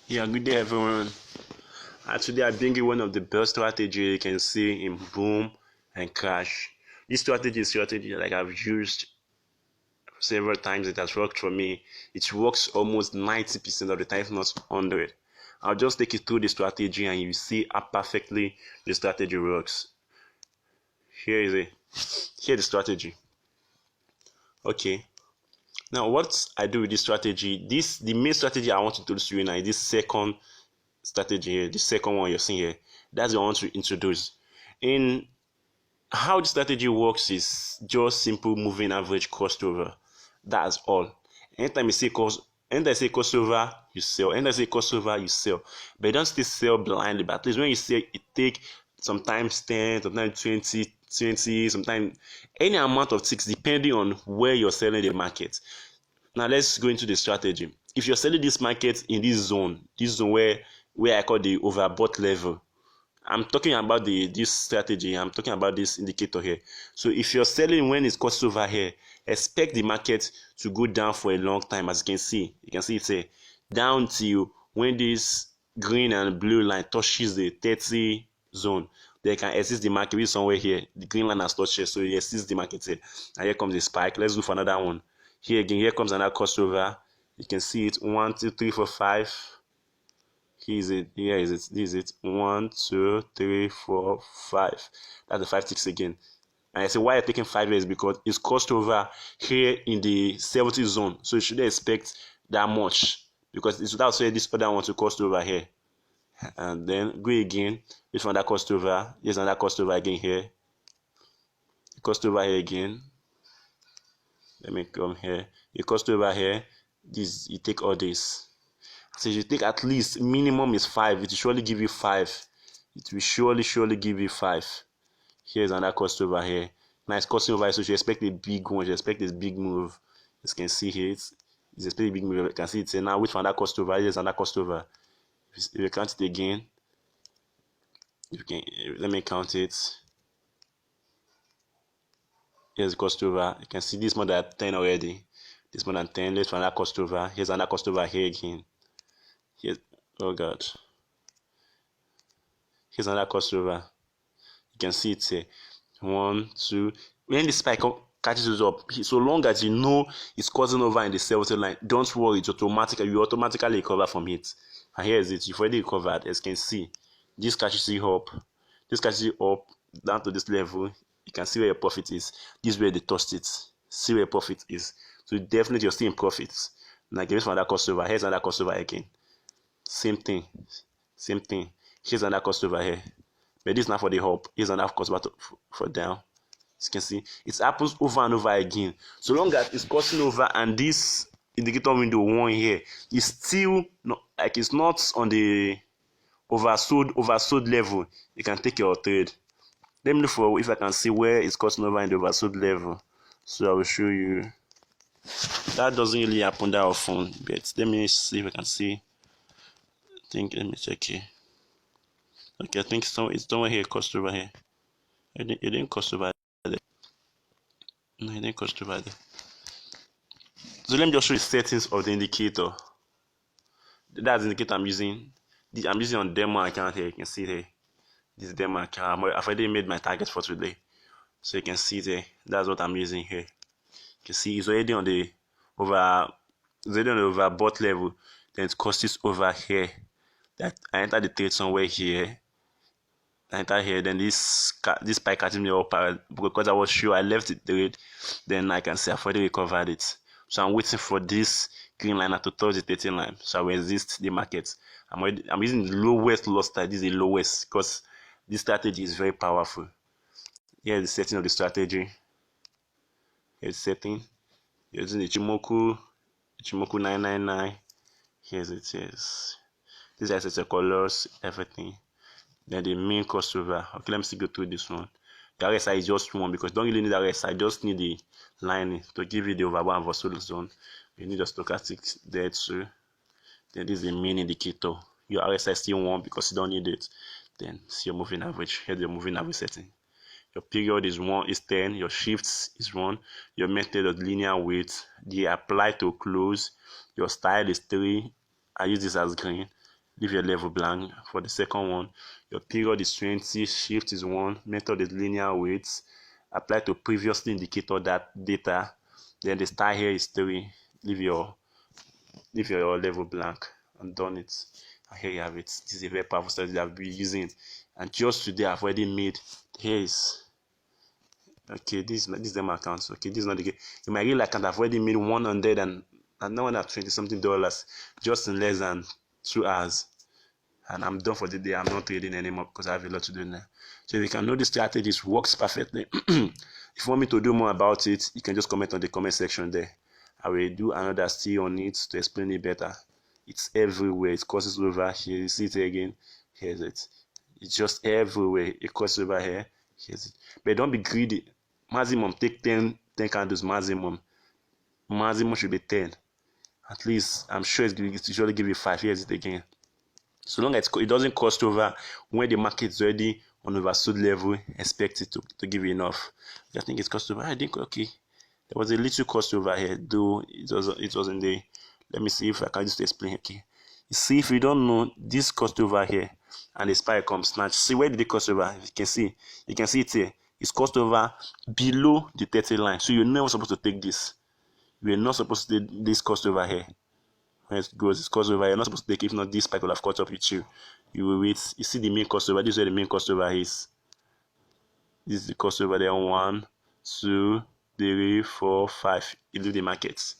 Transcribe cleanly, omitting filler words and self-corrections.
Yeah, good day everyone. Today I bring you one of the best strategy you can see in boom and crash. This strategy like I've used several times. It has worked for me. It works almost 90% of the time, if not 100. I'll just take you through the strategy and you see how perfectly the strategy works. Here's the strategy. Okay. Now what I do with this strategy, the main strategy I want to introduce to you now is this second strategy here, the second one you're seeing here. That's the one to introduce. In how the strategy works is just simple moving average crossover. That's all. Anytime you say crossover, you sell. Anytime you say crossover, you sell. But you don't still sell blindly. But at least when you say it take sometimes 10, sometimes 20, sometimes any amount of ticks depending on where you're selling the market. Now let's go into the strategy. If you're selling this market in this zone where I call the overbought level, I'm talking about this strategy. I'm talking about this indicator here. So if you're selling when it's crossed over here, expect the market to go down for a long time. As you can see it's a down till when this green and blue line touches the 30 zone. They can assist the market with somewhere here. The green line has touched here, so it assists the market here. And here comes the spike. Let's go for another one. Here again, here comes another crossover. You can see it 1, 2, 3, 4, 5. Here is it. This is it. 1, 2, 3, 4, 5. That's the 5 ticks again. And I say why I'm taking 5 years because it's crossed over here in the 70 zone. So you shouldn't expect that much because it's without saying this other one to cross over here. And then go again. This one that crossed over. Here's another crossed over again here. Crossed over here again. Let me come here. You crossed over here. This you take all this. So you take at least minimum is 5. It will surely give you 5. It will surely give you 5. Here's another crossover here. Nice crossover. So you expect a big one. You expect this big move. As you can see here, it's expect a big move. You can see it's now which one that crossover. Here's another crossover. If you count it again, you can let me count it. Here's the crossover. You can see this more than 10 already. This more than 10. Let's find that crossover. Here's another crossover here again. Here's oh god. Here's another crossover. You can see it's here. 1, 2. When the spike catches us up, so long as you know it's crossing over in the 70 line, don't worry, it's automatically you automatically recover from it. And here is it. You've already recovered. As you can see, this catches you up. This catches you up down to this level. You can see where your profit is. This is where they tossed it. See where your profit is. So definitely you're still in profits. Now give it for another crossover. Here's another crossover again. Same thing. Here's another crossover here. But this is not for the up. Here's another crossover for down. As you can see, it happens over and over again. So long as it's crossing over and this indicator window 1 here is still not like it's not on the oversold level, you can take your trade. Let me look for if I can see where it's crossing over in the oversold level. So I will show you. That doesn't really happen that often, but let me see if I can see. Let me check here. Okay, I think it's somewhere here, crossed over here. It didn't cross over there. No, it didn't cross over there. So let me just show you settings of the indicator. That's the indicator I'm using. I'm using on demo account here. You can see there. This demo account. I've already made my target for today. So you can see there. That's what I'm using here. You can see it's already on the overbought level. Then it crosses over here. That I enter the trade somewhere here. I enter here, then this spike catches me up because I was sure I left it trade. Then I can see I've already recovered it. So I'm waiting for this green line to touch the 30 line. So I will resist the market. I'm using the lowest loss type. This is the lowest because this strategy is very powerful. Here's the setting of the strategy. Here's the setting. Using the Ichimoku 999. Here's it. Yes. These are the colors, everything. Then the main crossover. Okay, let me still go through this one. The RSI is just one because don't really need the RSI. Just need the line to give you the overbought and oversold zone. You need a stochastic there too. Then this is the main indicator. Your RSI still one because you don't need it. Then see your moving average. Here's the moving average setting. Your period is 10. Your shifts is 1. Your method of linear weight. The apply to close. Your style is 3. I use this as green. leave your level blank. For the second one, your period is 20, shift is 1, method is linear weights, apply to previously indicated that data, then the style here is 3, leave your level blank, and done it. And here you have it. This is a very powerful strategy that I've been using, and just today I've already made, here is, okay, this is them accounts. Okay, this is not the game. In my real account, I've already made 100 and now $20 something just in less than 2 hours, and I'm done for the day. I'm not trading anymore because I have a lot to do now. So if you can know the strategies works perfectly. If you want me to do more about it, you can just comment on the comment section there. I will do another still on it to explain it better. It's everywhere. It crosses over here. You see it again. Here's it. It's just everywhere. It crosses over here. Here's it. But don't be greedy. Maximum, take 10 candles maximum. Maximum should be 10. At least, I'm sure it's usually give you 5. Here's it again. So long as it doesn't cross over when the market is already on oversold level, expect it to give you enough. I think it's crossed over. I think, okay, there was a little crossover here, though it wasn't there. Let me see if I can just explain. Okay, you see, if you don't know, this crossover here and the spike comes snatch. See, where did it cross over? You can see it here. It's crossed over below the 30 line, so you're never supposed to take this. You're not supposed to take this crossover here. When it goes, it's crossover. You're not supposed to take. If not, this spike will have caught up with you. You will wait. You see the main crossover. This is where the main crossover is. This is the crossover there. 1, 2, 3, 4, 5. You do the markets.